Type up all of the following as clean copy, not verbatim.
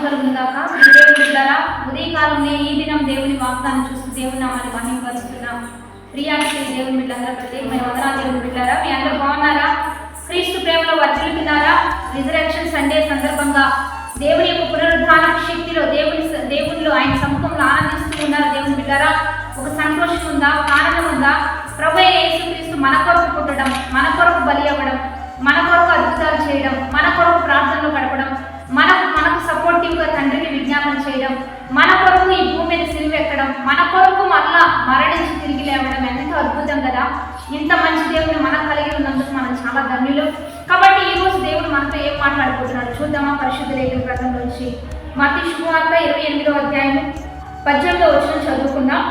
కలుగుగాక. దేవుని బిడ్డలారా, ఉదయకాలంలో ఈ దినం దేవుని వాగ్దానం చూస్తూ దేవుని నామాన్ని మహిమపరుస్తున్నాం. ప్రియానికి దేవుని బిడ్డలందరూ ప్రత్యేకమైన వందనాలు. దేవుని బిడ్డలారా, మీ అందరూ బాగున్నారా? క్రీస్తు ప్రేమలో వర్ధిల్లుతున్నారా? రిజరెక్షన్ సండే సందర్భంగా దేవుని యొక్క పునరుద్ధాన శక్తిలో దేవునిలో ఆయన సముఖంలో ఆనందిస్తూ ఉన్నారు. దేవుని బిడ్డలారా, ఒక సంతోషం ఉందా? కారణం ఉందా? ప్రభువైన యేసుక్రీస్తు మన కొరకు పుట్టడం, మన కొరకు బలి అవ్వడం, మన కొరకు అద్భుతాలు చేయడం, మన కొరకు ప్రార్థనలు గడపడం, మనకు సపోర్టివ్గా తండ్రికి విజ్ఞాపన చేయడం, మన కొరకు ఈ భూమి మీద సిలువ ఎక్కడం, మన కొరకు మళ్ళా మరణించి తిరిగి లేవడం ఎంతో అద్భుతం కదా. ఇంత మంచి దేవుని మనం కలిగి ఉన్నందుకు మనం చాలా ధన్యులు. కాబట్టి ఈ రోజు దేవుడు మనతో ఏం మాట్లాడుకుంటున్నాడు చూద్దామా? పరిశుద్ధ లేఖన గ్రంథం నుంచి మత్తయి శుభవార్త 28వ అధ్యాయం 18వ వచనం చదువుకుందాం.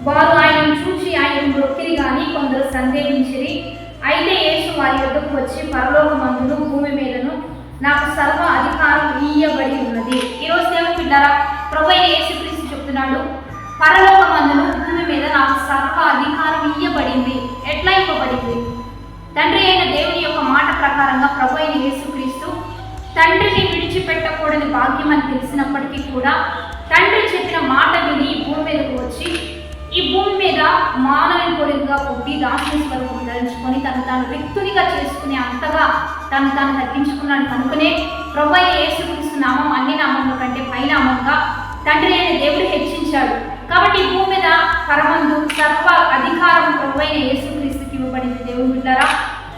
వారు ఆయనను చూచి ఆయన మొక్కిరి గాని కొందరు సందేహించిరి. అయితే యేసు వారి యొద్దకు వచ్చి, పరలోకమందును భూమి మీదను నాకు సర్వ అధికారం ఇయ్యబడి ఉన్నది. ఈరోజు దేవుని బిడ్డలారా, ప్రభువైన యేసుక్రీస్తు చెప్తున్నాడు, పరలోకమందును భూమి మీద నాకు సర్వ అధికారం ఇయ్యబడింది. ఎట్లా ఇవ్వబడింది? తండ్రి అయిన దేవుని యొక్క మాట ప్రకారంగా ప్రభువైన యేసుక్రీస్తు తండ్రిని విడిచిపెట్టకూడని భాగ్యం అని తెలిసినప్పటికీ కూడా తండ్రి చెప్పిన మాట విని భూమి మీదకు వచ్చి, ఈ భూమి మీద మానవుని కొడుకుగా పుట్టి దాసుని స్వరూపం ధరించుకొని తాను వ్యక్తునిగా చేసుకునే అంతగా తాను తగ్గించుకున్నాడు. కనుకనే ప్రభువైన యేసుక్రీస్తు నామం అన్ని నామముల కంటే పైనామంగా తండ్రి అయిన దేవుడు హెచ్చించాడు. కాబట్టి ఈ భూమి మీద పరమందు సర్వ అధికారం ప్రభువైన యేసుక్రీస్తుకి ఇవ్వబడింది. దేవుని బిడ్డలారా,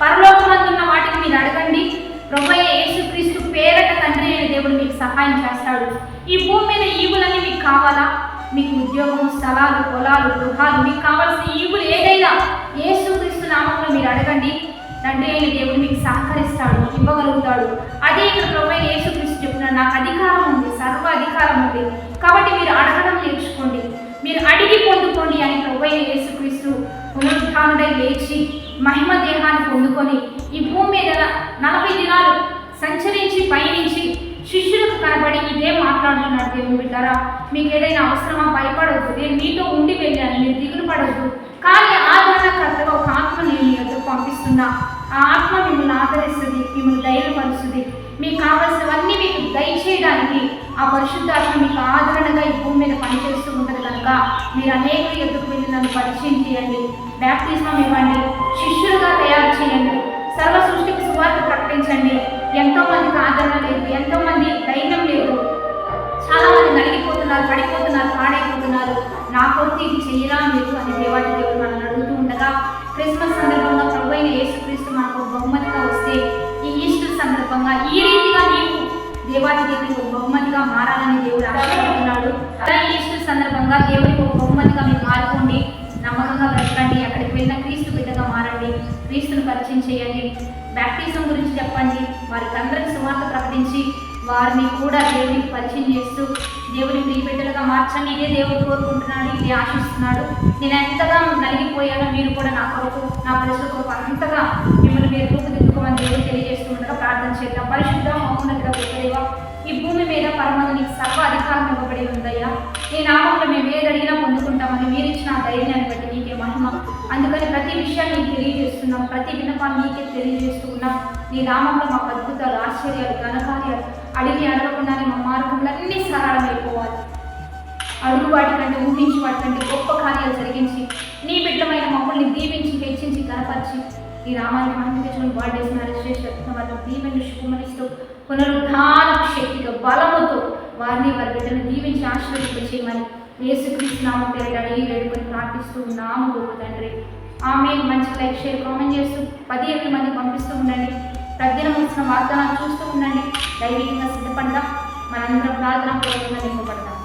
పరలోకమందున్న వాటిని మీరు అడగండి. ప్రభువైన యేసుక్రీస్తు పేరట తండ్రి అయిన దేవుడు మీకు సహాయం చేస్తాడు. ఈ భూమి మీద ఈవులన్నీ మీకు కావాలా? మీకు ఉద్యోగం, స్థలాలు, పొలాలు, గృహాలు, మీకు కావాల్సిన ఈవులు ఏదైనా యేసుక్రీస్తు నామంలో మీరు అడగండి. తండ్రి అయిన దేవుడు మీకు సహకరిస్తాడు, ఇవ్వగలుగుతాడు. అదే ఇక్కడ ప్రభువైన యేసుక్రీస్తు చెప్తున్నాడు, నాకు అధికారం ఉంది, సర్వ అధికారం ఉంది. కాబట్టి మీరు అడగడం నేర్చుకోండి, మీరు అడిగి పొందుకోండి అని ప్రభువైన యేసుక్రీస్తు పునరుద్ధానుడై లేచి మహిమ దేహాన్ని పొందుకొని ఈ భూమి మీద 40 దినాలు సంచరించి పయనించి శిష్యులకు కనబడి ఇదే మాట్లాడుతున్నాడు. దేవుని బిడ్డలారా, మీకు ఏదైనా అవసరమా? భయపడవద్దు, నేను మీతో ఉండి వెళ్ళాను, మీరు దిగులు పడవద్దు. కానీ ఆదరణకర్తగా ఒక ఆత్మ నేను మీ వద్దకు పంపిస్తున్నా. ఆ ఆత్మ మిమ్మల్ని ఆదరిస్తుంది, మిమ్మల్ని ధైర్యపరుస్తుంది. మీకు కావలసినవన్నీ మీకు దయచేయడానికి ఆ పరిశుద్ధాత్మ మీకు ఆదరణగా ఈ భూమి మీద పనిచేస్తూ ఉంటుంది. కనుక మీరు అనేక ఎద్దుకు వెళ్ళి నన్ను పరిచయం చేయండి, బ్యాప్టిజం ఇవ్వండి, శిష్యులుగా తయారు చేయండి, సర్వ సృష్టికి సువార్త ప్రకటించండి. ఎంతో మందికి ఆదరణ లేదు, ఎంతో మంది ధైర్యం లేదు, చాలా మంది నలిగిపోతున్నారు, పడిపోతున్నారు, పాడైపోతున్నారు. నా కొరకు ఇది చెయ్యరా మీరు అని దేవాది దేవుడు మనల్ని అడుగుతూ ఉండగా, క్రిస్మస్ సందర్భంగా ప్రభువైన యేసుక్రీస్తు మనకు బహుమతిగా వస్తే, ఈ ఈస్టర్ సందర్భంగా ఈ రీతిగా నీవు దేవాది దేవునికి ఒక బహుమతిగా మారాలని దేవుడు ఆశపడుతున్నాడు. అలా ఈస్టర్ సందర్భంగా దేవునికి ఒక బహుమతిగా మీరు మారుకోండి, నమ్మకంగా బ్రతకండి, అక్కడికి వెళ్ళిన క్రీస్తు బిడ్డగా మారండి, క్రీస్తును పరిచయం చేయండి, బ్యాప్టిజం గురించి చెప్పండి, వారికి అందరికి సువార్త ప్రకటించి వారిని కూడా దేవునికి పరిచయం చేస్తూ దేవుని ప్రియబిడ్డలుగా మార్చండి. ఇదే దేవుడు కోరుకుంటున్నాడు, ఇదే ఆశిస్తున్నాడు. నేను ఎంతగా నలిగిపోయానో మీరు కూడా నా కొరకు, నా పరిస్థితి కొరకు అంతగా మిమ్మల్ని మీరు రూపుదిద్దుకోమని దేవుడు తెలియజేస్తూ ఉండగా ప్రార్థన చేద్దాం. పరిశుద్ధ మౌనతగా గొప్పదేవా, ఈ భూమి మీద పరమందు నీకు సర్వ అధికారం ఇవ్వబడి ఉందయ్యా. నీ నామంలో మేము ఏది అడిగినా పొందుకుంటామని మీరు ఇచ్చిన ఆ ధైర్యాన్ని బట్టి నీకే మహిమ. అందుకని ప్రతి విషయాన్ని నీకు తెలియజేస్తున్నాం, ప్రతి విన్నపాన్ని నీకే తెలియజేస్తూ ఉన్నాం. నీ నామంలో మాకు అద్భుతాలు, ఆశ్చర్యాలు, ఘనకార్యాలు అడిగి అడగకుండానే మా మార్గంలన్నీ సరళమైపోవాలి. అడుగు వాటికంటే, ఊహించి వాటికంటే గొప్ప కార్యాలు జరిగించి నీ బిడ్డమైన మమ్మల్ని దీవించి, హెచ్చించి, కనపరిచి ఈ రామాన్ని మహిమ తెచ్చుకుని వాడేసిన శ్రేష్ఠ వారిని దీవెని శుభమనిస్తూ పునరుద్ధాన శక్తితో, బలముతో వారిని, వారి బిడ్డను దీవించి ఆశీర్వదించమని యేసుక్రీస్తు నామం పేరిట అడిగి వేడుకొని ప్రార్థిస్తూ ఉన్నాము గొప్ప తండ్రి. ఆమె మంచి లైక్, షేర్, కామెంట్ చేస్తూ 10 మంది పంపిస్తూ ఉండండి. ప్రతిదినం వచ్చిన వాగ్దానాలు చూస్తూ ఉండండి. దైవికంగా సిద్ధపడదాం, మనందరం ప్రార్థన పూర్వకంగా నింపబడదాం.